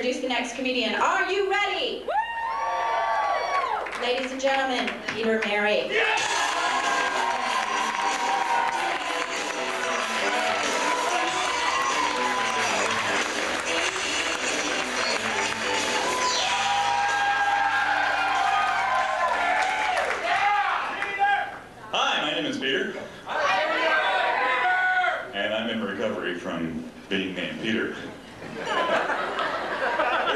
introduce the next comedian. Are you ready? Ladies and gentlemen, Peter Mary. Peter. And I'm in recovery from being named Peter. It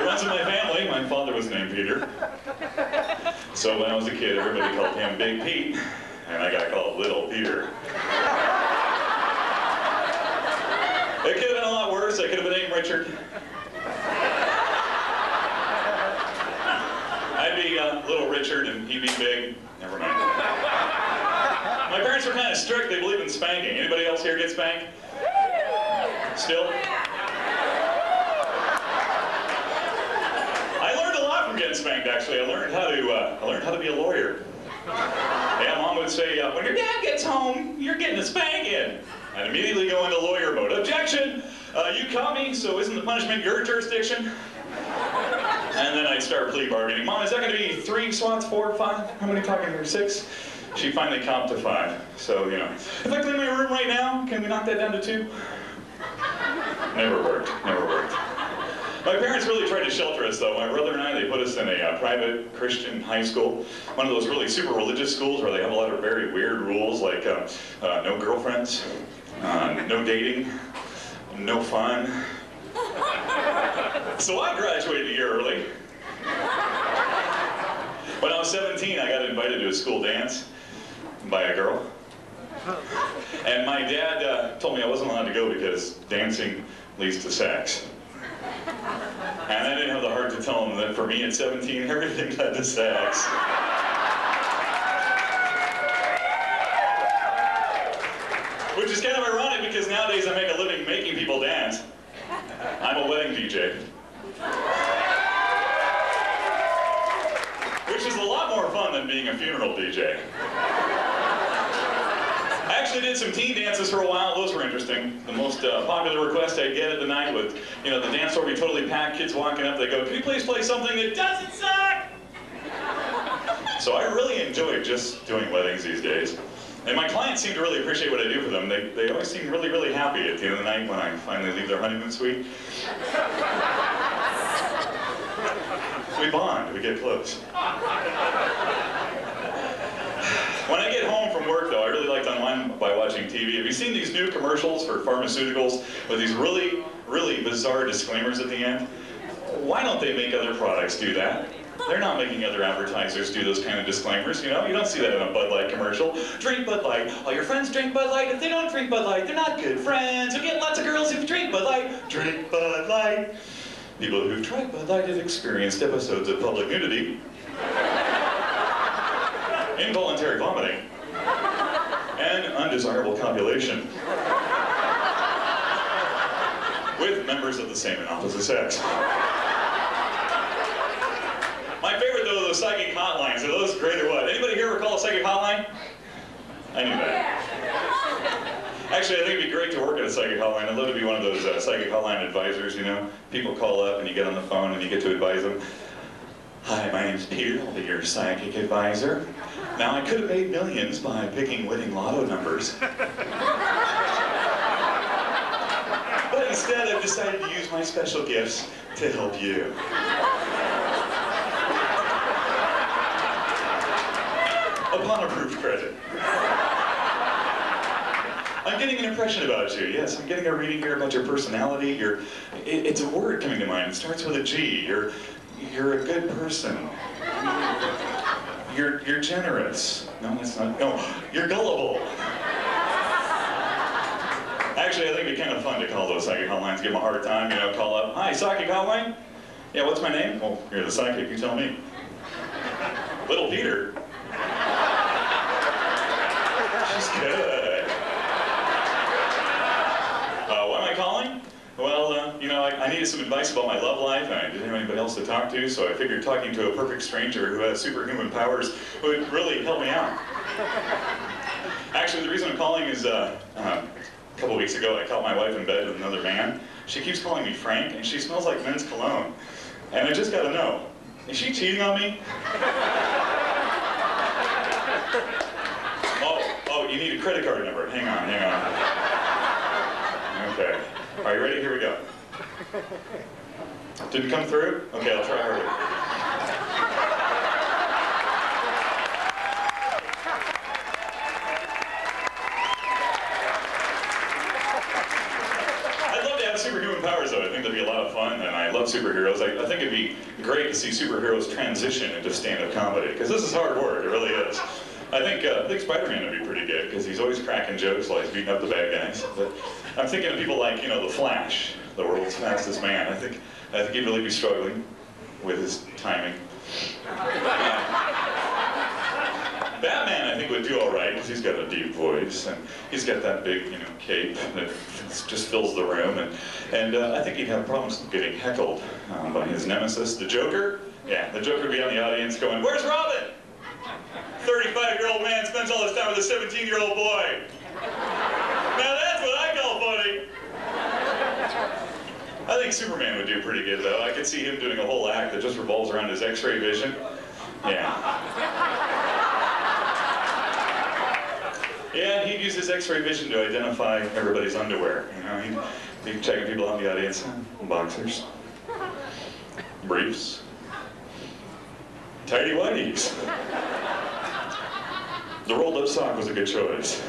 runs in my family. My father was named Peter. So when I was a kid, everybody called him Big Pete, and I got called Little Peter. It could have been a lot worse. I could have been named Richard. I'd be Little Richard and he'd be big. Never mind. My parents were kind of strict. They believe in spanking. Anybody else here get spanked? Still? I learned a lot from getting spanked, actually. I learned how to be a lawyer. Yeah, Mom would say, when your dad gets home, you're getting a spanking. I'd immediately go into lawyer mode. Objection! You caught me, so isn't the punishment your jurisdiction? And then I'd start plea bargaining. Mom, is that going to be 3 swats, 4, 5? How many talking here? 6? She finally comped to 5. So, you know, if I clean my room right now, can we knock that down to 2? Never worked. Never worked. My parents really tried to shelter us, though. My brother and I, they put us in a private Christian high school. One of those really super religious schools where they have a lot of very weird rules, like no girlfriends, no dating, no fun. So I graduated a year early. When I was 17, I got invited to a school dance by a girl. And my dad told me I wasn't allowed to go because dancing leads to sex. And I didn't have the heart to tell him that for me at 17, everything led to sex. Which is kind of ironic because nowadays I make a living making people dance. I'm a wedding DJ. Which is a lot more fun than being a funeral DJ. I actually did some teen dances for a while. Those were interesting. The most popular request I'd get at the night was, you know, the dance floor would be totally packed, kids walking up, they go, can you please play something that doesn't suck? So I really enjoy just doing weddings these days. And my clients seem to really appreciate what I do for them. They always seem really, really happy at the end of the night when I finally leave their honeymoon suite. We bond, we get close. When I get home from work, though, I really like to unwind by watching TV. Have you seen these new commercials for pharmaceuticals with these really, really bizarre disclaimers at the end? Why don't they make other products do that? They're not making other advertisers do those kind of disclaimers, you know? You don't see that in a Bud Light commercial. Drink Bud Light. All your friends drink Bud Light. If they don't drink Bud Light, they're not good friends. You get lots of girls who drink Bud Light. Drink Bud Light. People who've tried Bud Light have experienced episodes of public nudity, involuntary vomiting, and undesirable copulation with members of the same and opposite sex. My favorite, though, are those psychic hotlines. Are those great or what? Anybody here recall a psychic hotline? I knew that. Actually, I think it'd be great to work at a psychic hotline. I'd love to be one of those psychic hotline advisors, you know? People call up and you get on the phone and you get to advise them. Hi, my name's Peter. I'll be your psychic advisor. Now, I could have made millions by picking winning lotto numbers. But instead, I've decided to use my special gifts to help you. Upon approved credit. I'm getting an impression about you. Yes, I'm getting a reading here about your personality. It's a word coming to mind. It starts with a G. You're a good person. You're generous. No, that's not. No, you're gullible. Actually, I think it'd be kind of fun to call those psychic hotlines, give them a hard time. You know, call up. Hi, psychic hotline. Yeah, what's my name? Well, you're the psychic. You tell me. Little Peter. She's good. Why am I calling? Well, you know, I needed some advice about my love life, and I didn't have anybody else to talk to, so I figured talking to a perfect stranger who has superhuman powers would really help me out. Actually, the reason I'm calling is, A couple weeks ago, I caught my wife in bed with another man. She keeps calling me Frank, and she smells like men's cologne. And I just gotta know, is she cheating on me? Oh, you need a credit card number. Hang on. Okay. Are you ready? Here we go. Didn't come through? Okay, I'll try harder. I'd love to have superhuman powers, though. I think that'd be a lot of fun, and I love superheroes. I think it'd be great to see superheroes transition into stand-up comedy, because this is hard work. It really is. I think Spider-Man would be pretty good, because he's always cracking jokes while he's beating up the bad guys. But I'm thinking of people like, the Flash, the world's fastest man. I think he'd really be struggling with his timing. Batman, I think, would do all right, because he's got a deep voice, and he's got that big, cape that just fills the room, and I think he'd have problems getting heckled by his nemesis, the Joker. Yeah, the Joker would be on the audience going, "Where's Robin? 35-year-old man spends all his time with a 17-year-old boy. Now that's what I call funny." I think Superman would do pretty good, though. I could see him doing a whole act that just revolves around his X-ray vision. Yeah. Yeah, he'd use his X-ray vision to identify everybody's underwear. He'd be checking people out in the audience. Boxers. Briefs. Tighty-whities. The rolled-up sock was a good choice.